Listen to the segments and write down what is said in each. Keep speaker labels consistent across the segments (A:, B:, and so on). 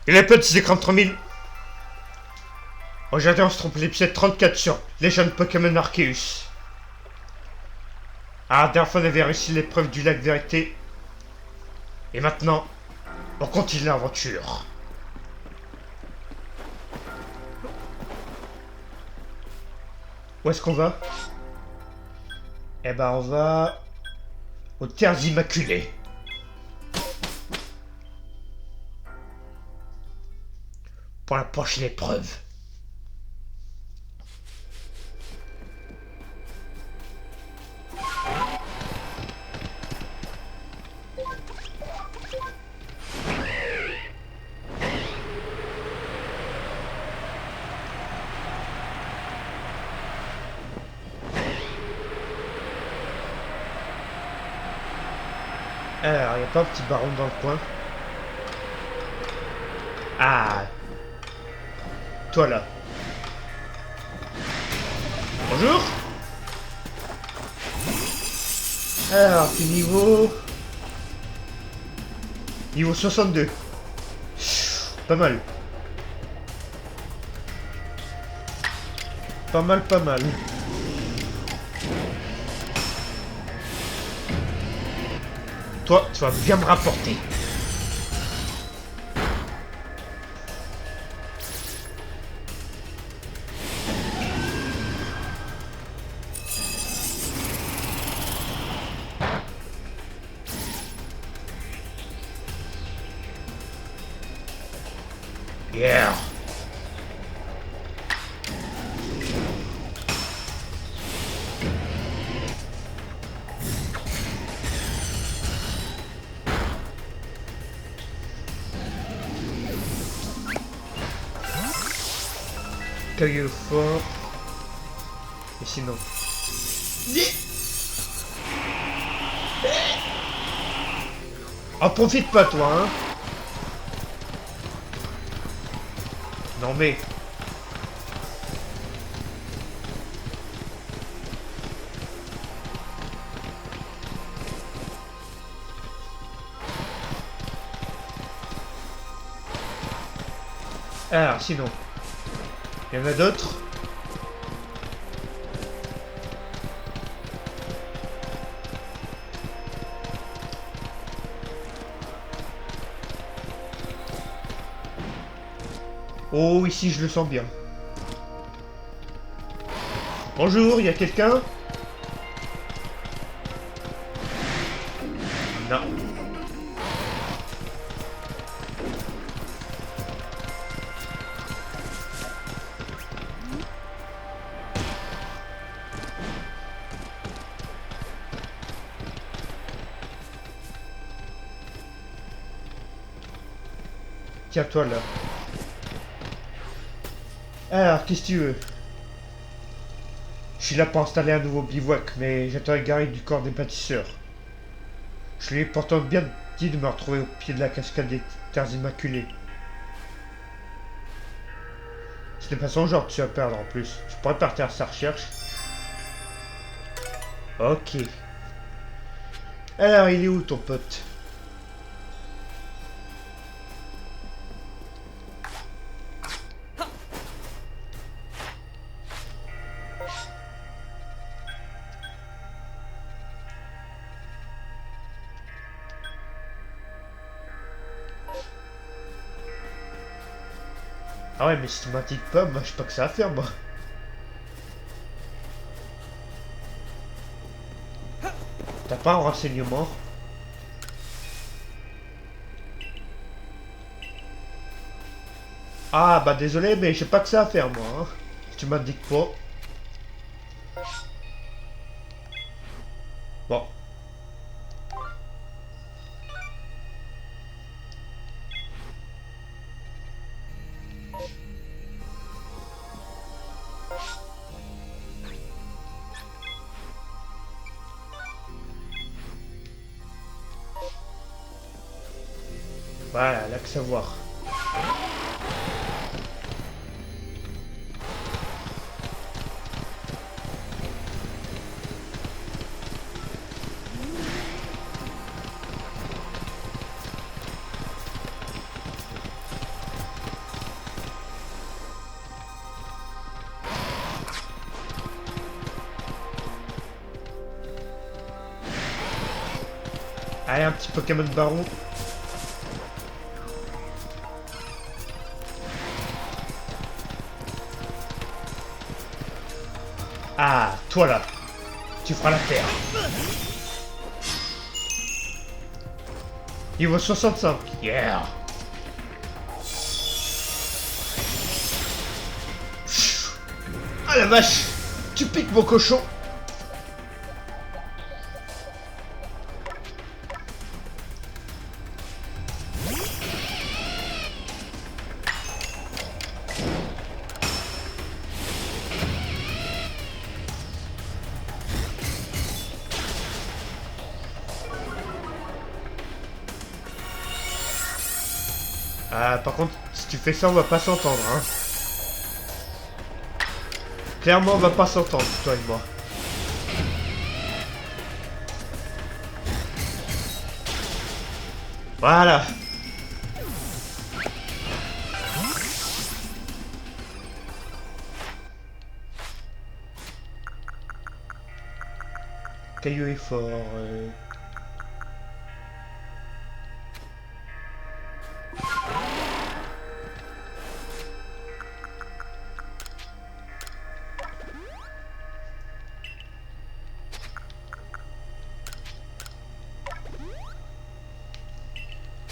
A: Il est petit, c'est 33 000. Aujourd'hui, on se trompe l'épisode 34 sur les jeunes Pokémon Arceus. Ah, la dernière fois, on avait réussi l'épreuve du lac Vérité. Et maintenant, on continue l'aventure. Où est-ce qu'on va? Eh ben, on va aux Terres Immaculées. Pour la prochaine épreuve. Alors, il n'y a pas un petit baron dans le coin? Ah, toi là. Bonjour. Alors, t'es niveau 62. Pas mal. Pas mal, pas mal. Toi, tu vas bien me rapporter. Yeah. Cueille fort. Et sinon. En profite pas toi, hein. Non mais. Alors sinon. Il y en a d'autres? Oh, ici je le sens bien. Bonjour, il y a quelqu'un? Non. Tiens-toi là. Alors, qu'est-ce que tu veux? Je suis là pour installer un nouveau bivouac, mais j'attends Gary du corps des bâtisseurs. Je lui ai pourtant bien dit de me retrouver au pied de la cascade des Terres Immaculées. Ce n'est pas son genre que tu vas perdre en plus. Tu pourrais partir à sa recherche. Ok. Alors, il est où ton pote? Ah ouais, mais si tu m'indiques pas, moi je sais pas que ça à faire, moi. T'as pas un renseignement? Ah bah désolé, mais je sais pas que ça à faire, moi. Hein. Si tu m'indiques pas. Bon. Voilà, là que savoir. Allez, un petit Pokémon Baron. Ah, toi là, tu feras l'affaire. Niveau 65. Yeah. Ah la vache, tu piques mon cochon. Ah, par contre, si tu fais ça, on va pas s'entendre, hein. Clairement, on va pas s'entendre, toi et moi. Voilà. Caillou est fort.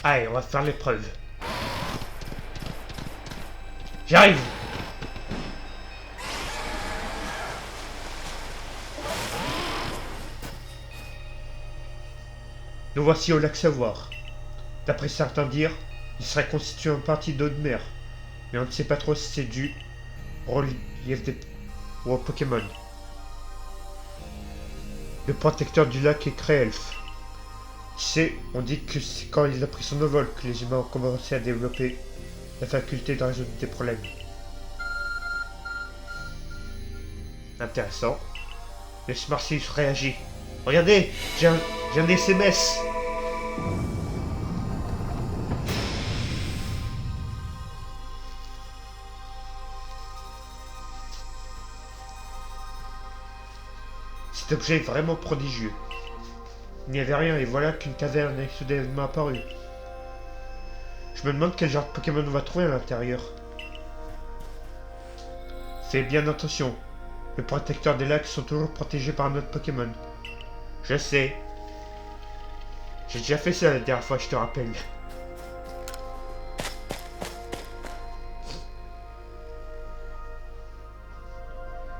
A: Allez, on va faire l'épreuve. J'arrive. Nous voici au lac Savoir. D'après certains dires, il serait constitué en partie d'eau de mer. Mais on ne sait pas trop si c'est dû au relief des... ou au Pokémon. Le protecteur du lac est Créelf. Tu sais, on dit que c'est quand il a pris son envol que les humains ont commencé à développer la faculté de résoudre des problèmes. Intéressant. Le Smarcius réagit. Regardez, j'ai un SMS. Cet objet est vraiment prodigieux. Il n'y avait rien et voilà qu'une caverne est soudainement apparue. Je me demande quel genre de Pokémon on va trouver à l'intérieur. Fais bien attention. Le protecteur des lacs sont toujours protégés par un autre Pokémon. Je sais. J'ai déjà fait ça la dernière fois, je te rappelle.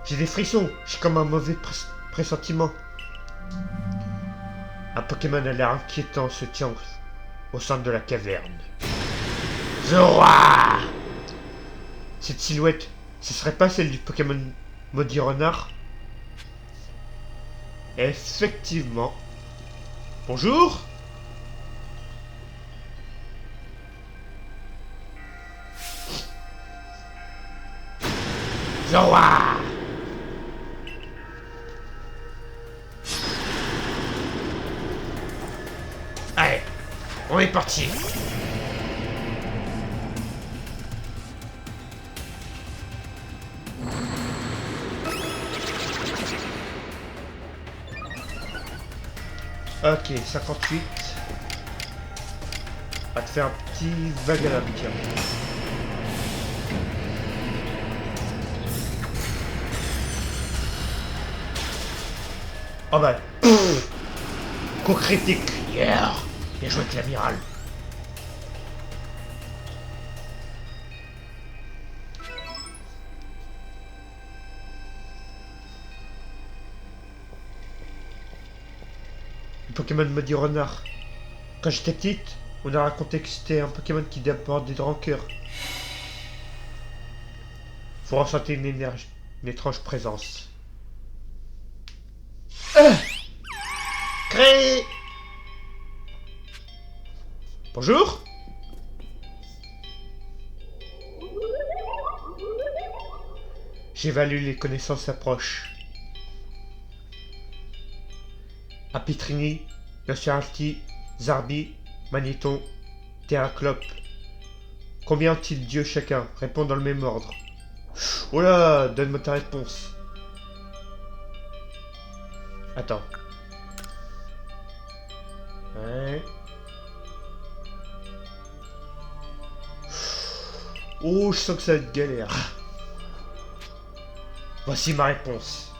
A: J'ai des frissons. J'ai comme un mauvais pressentiment. Un Pokémon à l'air inquiétant se tient au centre de la caverne. Zora! Cette silhouette, ce serait pas celle du Pokémon Maudit Renard? Effectivement. Bonjour? Zora! Allez, on est parti. Ok, 58. On va te faire un petit vagalab, tiens. Oh bah, coup critique. Yeah. Bien joué avec l'amiral. Le Pokémon Maudit Renard. Quand j'étais petite, on a raconté que c'était un Pokémon qui débordait de rancœur. Vous ressentez une étrange présence. Cré. Bonjour. J'évalue les connaissances approches. Apitrini, Nociralti, Zarbi, Magnéton, Terraclope. Combien ont-ils d'yeux chacun? Réponds dans le même ordre. Oh là, donne-moi ta réponse. Attends. Ouais. Oh, je sens que ça va être galère. Voici ma réponse.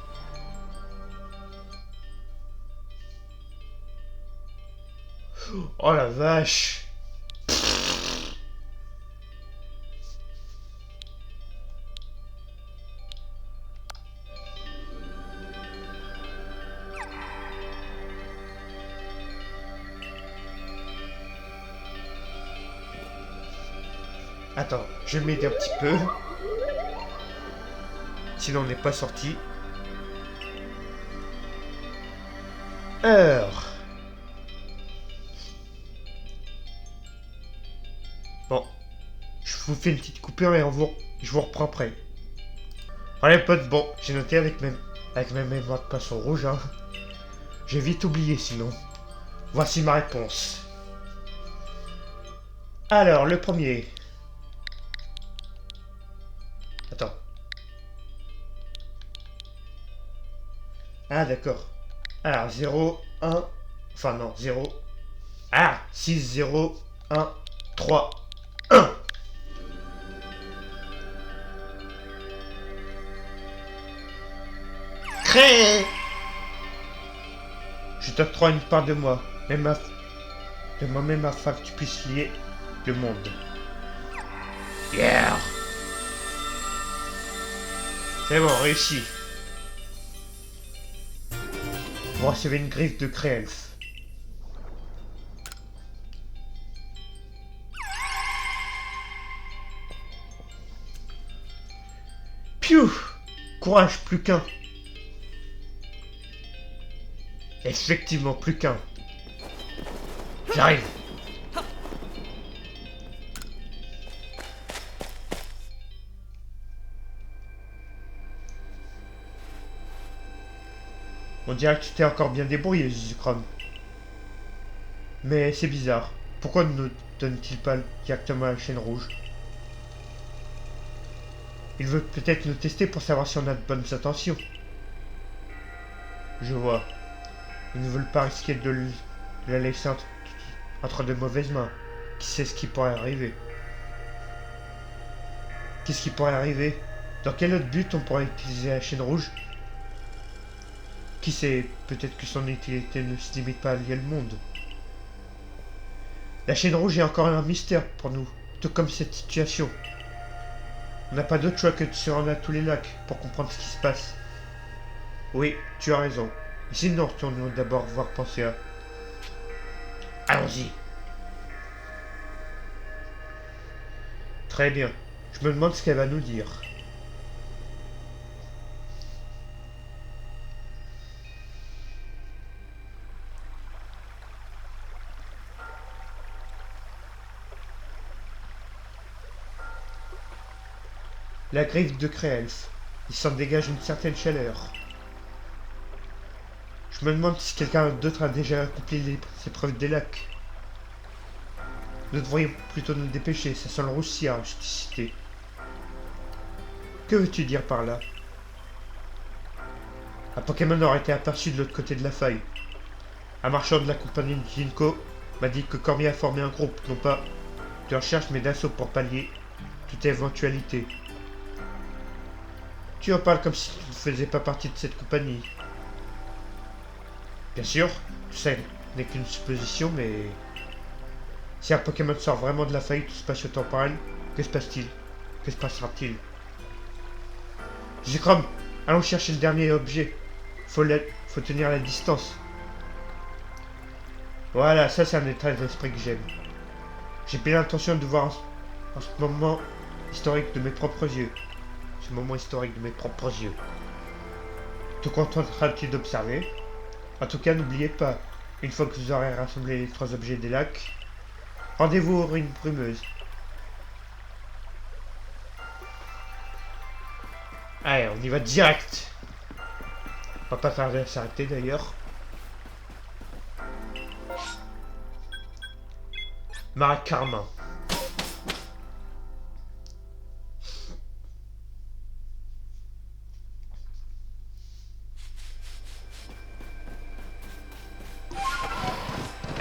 A: Oh la vache. Attends, je vais m'aider un petit peu. Sinon on n'est pas sorti. Heure. Bon, je vous fais une petite coupure et je vous reprends après. Allez potes, bon, j'ai noté avec mes mémoires de poisson rouge, hein. J'ai vite oublié sinon. Voici ma réponse. Alors, le premier. Attends. Ah d'accord. Alors, 0, 1... Enfin non, 0... Ah 6, 0, 1, 3, 1. Créé. Je t'octroie une part de moi, de moi-même afin que tu puisses lier le monde. Yeah. C'est bon, réussi. Vous recevez une griffe de Créelf. Piou. Courage, plus qu'un. Effectivement, plus qu'un. J'arrive. On dirait que tu t'es encore bien débrouillé, Zukrom. Mais c'est bizarre. Pourquoi ne donne-t-il pas directement la chaîne rouge? Il veut peut-être nous tester pour savoir si on a de bonnes intentions. Je vois. Ils ne veulent pas risquer de la laisser entre de mauvaises mains. Qui sait ce qui pourrait arriver? Qu'est-ce qui pourrait arriver? Dans quel autre but on pourrait utiliser la chaîne rouge? Qui sait? Peut-être que son utilité ne se limite pas à lier le monde. La chaîne rouge est encore un mystère pour nous, tout comme cette situation. On n'a pas d'autre choix que de se rendre à tous les lacs pour comprendre ce qui se passe. Oui, tu as raison. Et sinon, retournons d'abord voir Pensea. Allons-y. Très bien. Je me demande ce qu'elle va nous dire. La griffe de Créelf. Il s'en dégage une certaine chaleur. Je me demande si quelqu'un d'autre a déjà accompli les épreuves des lacs. Nous devrions plutôt nous dépêcher, ça sent le roussillard, je t'ai cité. Que veux-tu dire par là? Un Pokémon aurait été aperçu de l'autre côté de la faille. Un marchand de la compagnie de Jinko m'a dit que Cormier a formé un groupe, non pas de recherche mais d'assaut pour pallier toute éventualité. Tu en parles comme si tu ne faisais pas partie de cette compagnie. Bien sûr, ça n'est qu'une supposition, mais... Si un Pokémon sort vraiment de la faillite spatio-temporelle, que se passe-t-il? Que se passera-t-il? Zekrom, allons chercher le dernier objet. Faut tenir la distance. Voilà, ça c'est un état d'esprit que j'aime. J'ai bien l'intention de voir en ce moment historique de mes propres yeux. Ce moment historique de mes propres yeux. Te contenteras-tu d'observer? En tout cas, n'oubliez pas, une fois que vous aurez rassemblé les 3 objets des lacs, rendez-vous aux ruines brumeuses. Allez, on y va direct. On va pas tarder à s'arrêter d'ailleurs. Marais Carmin.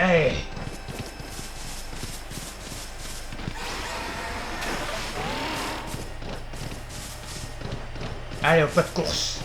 A: Allez. Allez, on fait de course.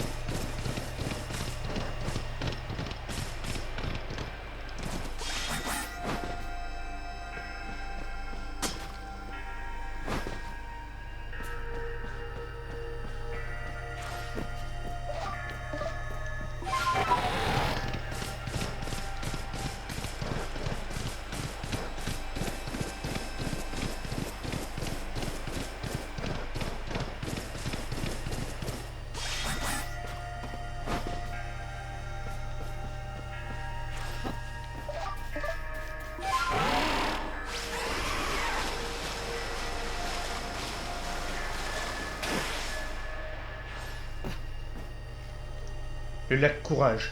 A: Le lac Courage.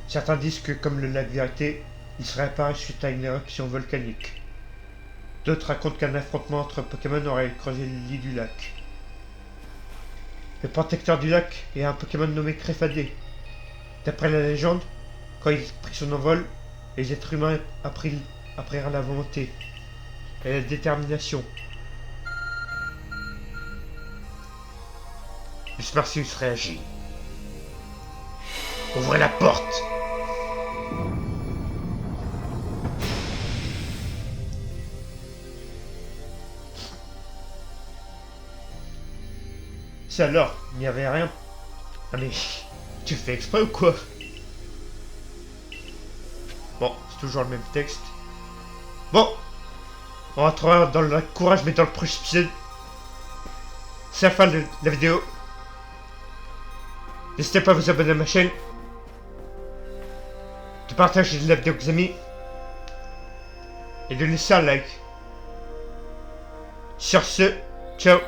A: Certains disent que, comme le lac Vérité, il serait apparu suite à une éruption volcanique. D'autres racontent qu'un affrontement entre Pokémon aurait creusé le lit du lac. Le protecteur du lac est un Pokémon nommé Créfadé. D'après la légende, quand il prit son envol, les êtres humains apprirent la volonté et la détermination. Le Sparcius réagit. Ouvrez la porte! C'est alors, il n'y avait rien. Ah mais, tu fais exprès ou quoi? Bon, c'est toujours le même texte. Bon, on rentrera dans le courage mais dans le prochain épisode. C'est la fin de la vidéo. N'hésitez pas à vous abonner à ma chaîne, de partager la vidéo avec vos amis et de laisser un like. Sur ce, ciao.